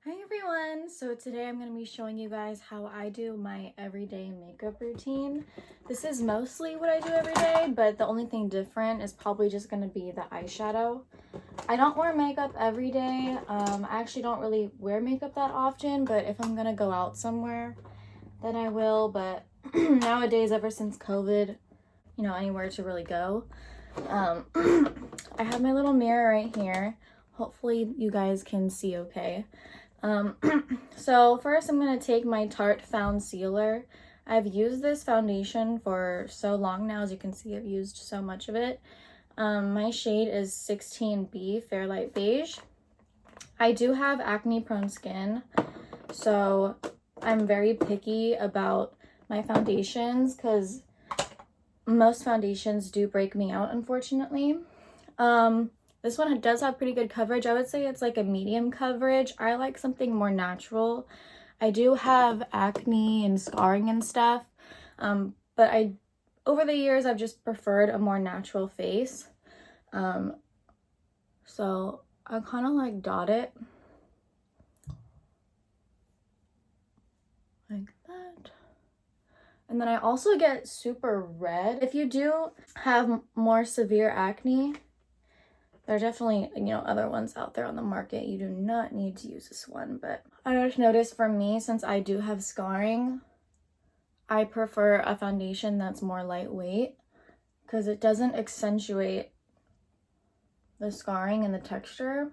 Hi everyone! So today I'm going to be showing you guys how I do my everyday makeup routine. This is mostly what I do every day, but the only thing different is probably just going to be the eyeshadow. I don't wear makeup every day. I actually don't really wear makeup that often, but if I'm going to go out somewhere, then I will. But nowadays, ever since COVID, you know, anywhere to really go. I have my little mirror right here. Hopefully you guys can see okay. So first I'm going to take my Tarte foundcealer. I've used this foundation for so long now. As you can see, I've used so much of it. My shade is 16B, Fair Light Beige. I do have acne-prone skin, so I'm very picky about my foundations because most foundations do break me out, unfortunately. This one does have pretty good coverage. I would say it's like a medium coverage. I like something more natural. I do have acne and scarring and stuff, but over the years, I've just preferred a more natural face. So I kind of like dot it like that. And then I also get super red. If you do have more severe acne, there are definitely, you know, other ones out there on the market. You do not need to use this one, but I just noticed for me, since I do have scarring, I prefer a foundation that's more lightweight because it doesn't accentuate the scarring and the texture.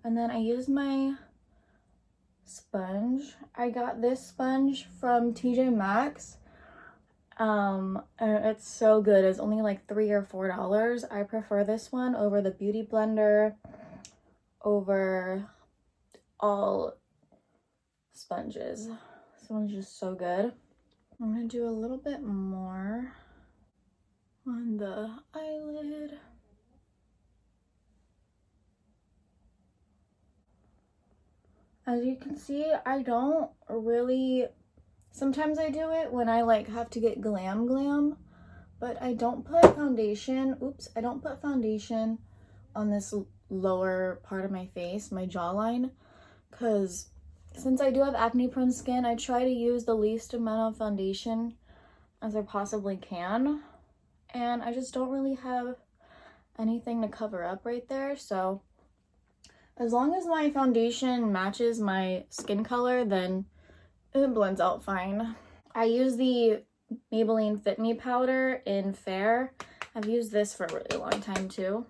And then I use my sponge. I got this sponge from TJ Maxx. And it's so good. It's only like $3 or $4. I prefer this one over the Beauty Blender, over all sponges. This one's just so good. I'm gonna do a little bit more on the eyelid. As you can see, I don't really... Sometimes I do it when I like have to get glam, but I don't put foundation. I don't put foundation on this lower part of my face, my jawline, because since I do have acne-prone skin, I try to use the least amount of foundation as I possibly can, and I just don't really have anything to cover up right there. So as long as my foundation matches my skin color, then it blends out fine. I use the Maybelline Fit Me powder in Fair. I've used this for a really long time too.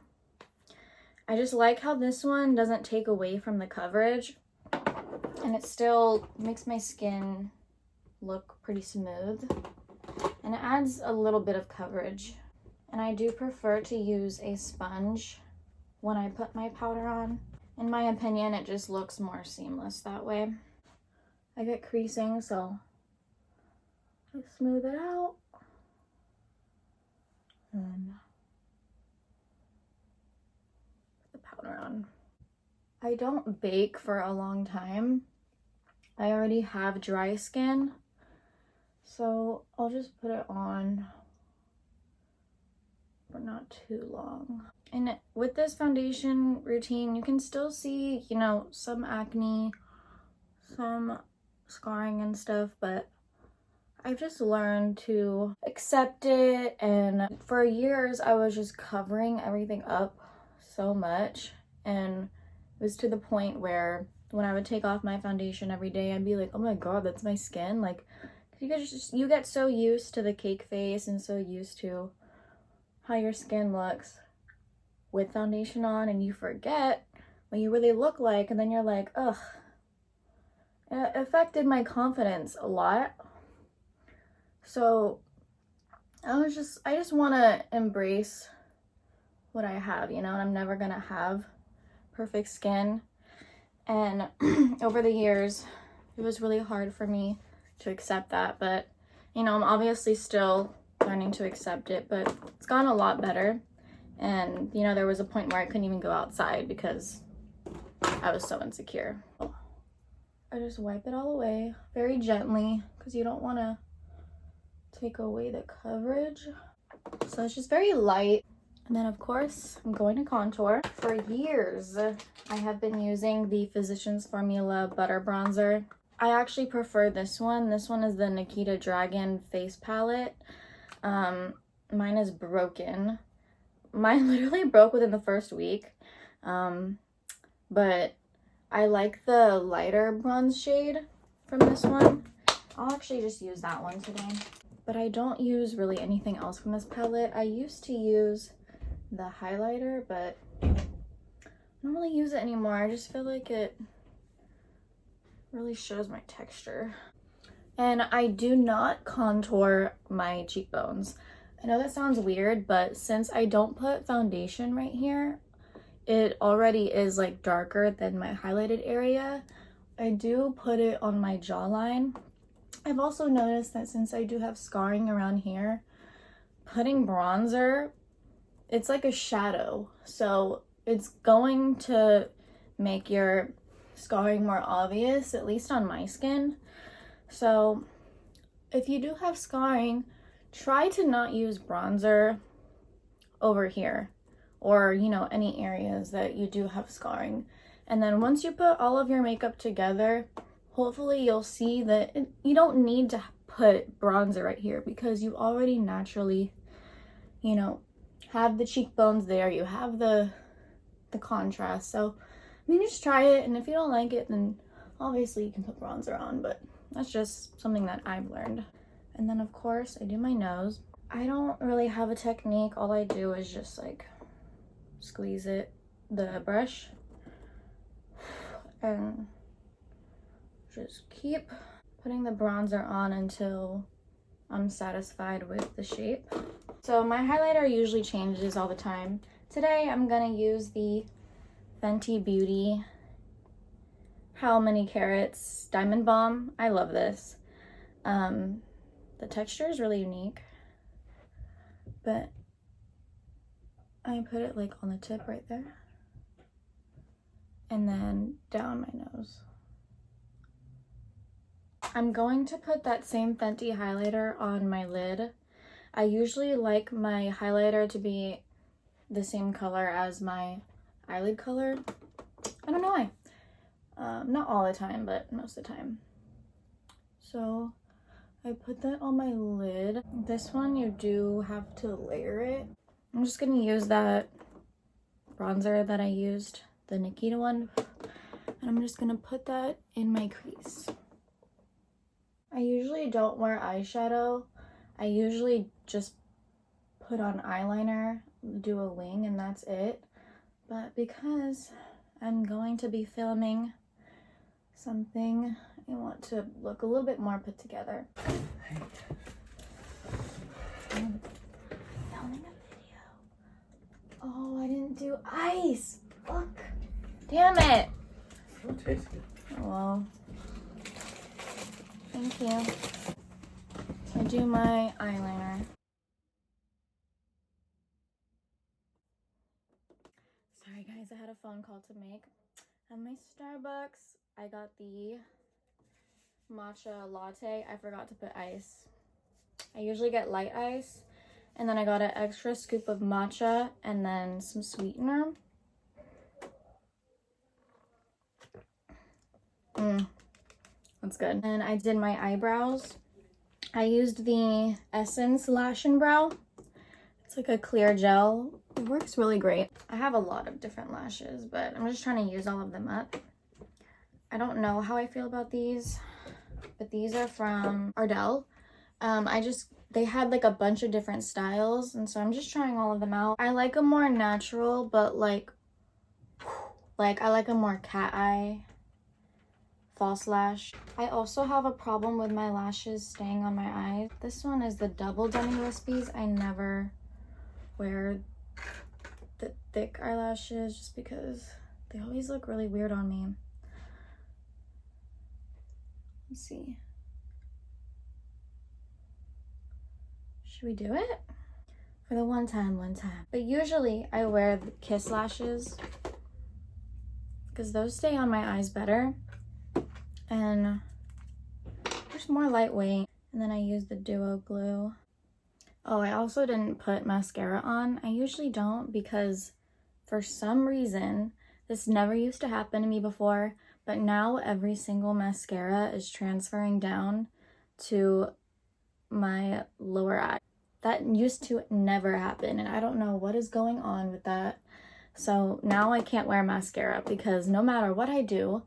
I just like how this one doesn't take away from the coverage, and it still makes my skin look pretty smooth, and it adds a little bit of coverage. And I do prefer to use a sponge when I put my powder on. In my opinion, it just looks more seamless that way. I get creasing, so I smooth it out and put the powder on. I don't bake for a long time. I already have dry skin, so I'll just put it on for not too long. And with this foundation routine, you can still see, you know, some acne, some scarring and stuff, but I've just learned to accept it. And for years I was just covering everything up so much, and it was to the point where when I would take off my foundation every day, I'd be like, oh my god, that's my skin. Like, you get so used to the cake face and so used to how your skin looks with foundation on, and you forget what you really look like, and then you're like, ugh. It affected my confidence a lot. So I just want to embrace what I have, you know, and I'm never going to have perfect skin. And over the years, it was really hard for me to accept that. But, you know, I'm obviously still learning to accept it, but it's gotten a lot better. And, you know, there was a point where I couldn't even go outside because I was so insecure. I just wipe it all away very gently because you don't want to take away the coverage. So it's just very light. And then of course, I'm going to contour. For years, I have been using the Physicians Formula Butter Bronzer. I actually prefer this one. This one is the Nikita Dragun Face Palette. Mine is broken. Mine literally broke within the first week. But I like the lighter bronze shade from this one. I'll actually just use that one today. But I don't use really anything else from this palette. I used to use the highlighter, but I don't really use it anymore. I just feel like it really shows my texture. And I do not contour my cheekbones. I know that sounds weird, but since I don't put foundation right here, it already is like darker than my highlighted area. I do put it on my jawline. I've also noticed that since I do have scarring around here, putting bronzer, it's like a shadow. So it's going to make your scarring more obvious, at least on my skin. So if you do have scarring, try to not use bronzer over here, or you know, any areas that you do have scarring. And then once you put all of your makeup together, hopefully you'll see that you don't need to put bronzer right here, because you already naturally, you know, have the cheekbones there, you have the contrast. So I mean, just try it, and if you don't like it, then obviously you can put bronzer on, but that's just something that I've learned. And then of course I do my nose. I don't really have a technique. All I do is just like squeeze the brush, and just keep putting the bronzer on until I'm satisfied with the shape. So my highlighter usually changes all the time. Today I'm gonna use the Fenty Beauty How Many Carats Diamond Balm. I love this. The texture is really unique, but I put it like on the tip right there, and then down my nose. I'm going to put that same Fenty highlighter on my lid. I usually like my highlighter to be the same color as my eyelid color. I don't know why. Not all the time, but most of the time. So I put that on my lid. This one you do have to layer it. I'm just gonna use that bronzer that I used, the Nikita one, and I'm just gonna put that in my crease. I usually don't wear eyeshadow. I usually just put on eyeliner, do a wing, and that's it. But because I'm going to be filming something, I want to look a little bit more put together. I'm filming a video. Oh, I didn't do ice. Fuck. Damn it. It'll taste good. Well, thank you. I do my eyeliner. Sorry guys, I had a phone call to make. At my Starbucks, I got the matcha latte. I forgot to put ice. I usually get light ice, and then I got an extra scoop of matcha and then some sweetener. That's good. And I did my eyebrows. I used the Essence Lash and Brow. It's like a clear gel. It works really great. I have a lot of different lashes, but I'm just trying to use all of them up. I don't know how I feel about these, but these are from Ardell. They had like a bunch of different styles, and so I'm just trying all of them out. I like a more natural, but like I like a more cat eye false lash. I also have a problem with my lashes staying on my eyes. This one is the double Demi Wispies. I never wear the thick eyelashes just because they always look really weird on me. Let's see. Should we do it? For the one time. But usually I wear the Kiss lashes because those stay on my eyes better. And they're just more lightweight. And then I use the Duo Glue. Oh, I also didn't put mascara on. I usually don't because for some reason, this never used to happen to me before, but now every single mascara is transferring down to my lower eye. That used to never happen, and I don't know what is going on with that. So now I can't wear mascara because no matter what I do,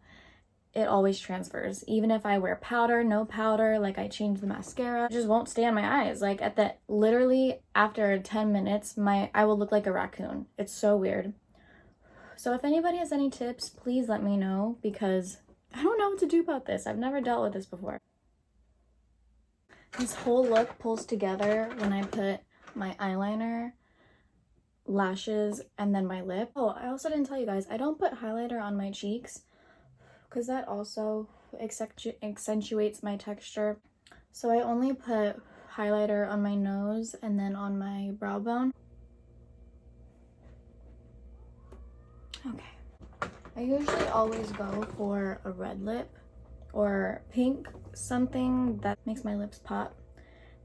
it always transfers. Even if I wear powder, no powder, like I change the mascara, it just won't stay on my eyes. Like at the, literally after 10 minutes, I will look like a raccoon. It's so weird. So if anybody has any tips, please let me know because I don't know what to do about this. I've never dealt with this before. This whole look pulls together when I put my eyeliner, lashes, and then my lip. Oh, I also didn't tell you guys, I don't put highlighter on my cheeks because that also accentuates my texture. So I only put highlighter on my nose and then on my brow bone. Okay. I usually always go for a red lip or pink, something that makes my lips pop.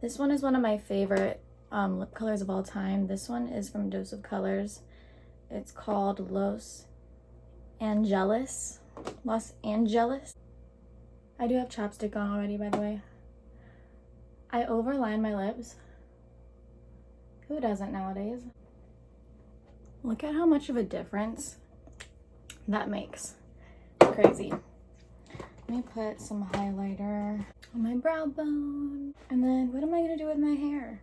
This one is one of my favorite lip colors of all time. This one is from Dose of Colors. It's called Los Anjealous. I do have chapstick on already, by the way. I overline my lips. Who doesn't nowadays? Look at how much of a difference that makes. Crazy. Let me put some highlighter on my brow bone. And then what am I gonna do with my hair?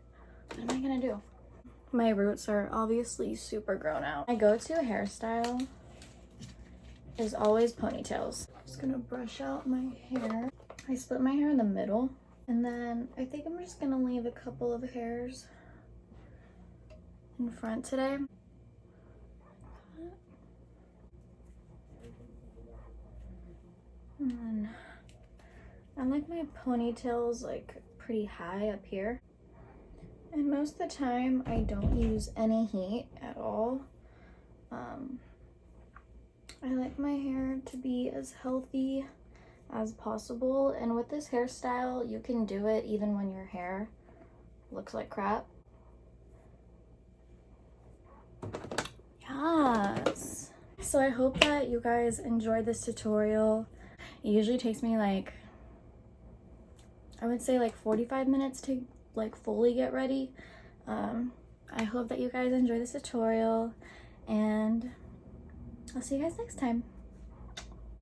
What am I gonna do? My roots are obviously super grown out. My go-to hairstyle is always ponytails. Just gonna brush out my hair. I split my hair in the middle. And then I think I'm just gonna leave a couple of hairs in front today. And then I like my ponytails like pretty high up here. And most of the time I don't use any heat at all. I like my hair to be as healthy as possible, and with this hairstyle you can do it even when your hair looks like crap. Yes. So I hope that you guys enjoyed this tutorial. It usually takes me like, I would say like 45 minutes to like fully get ready. I hope that you guys enjoy this tutorial, and I'll see you guys next time.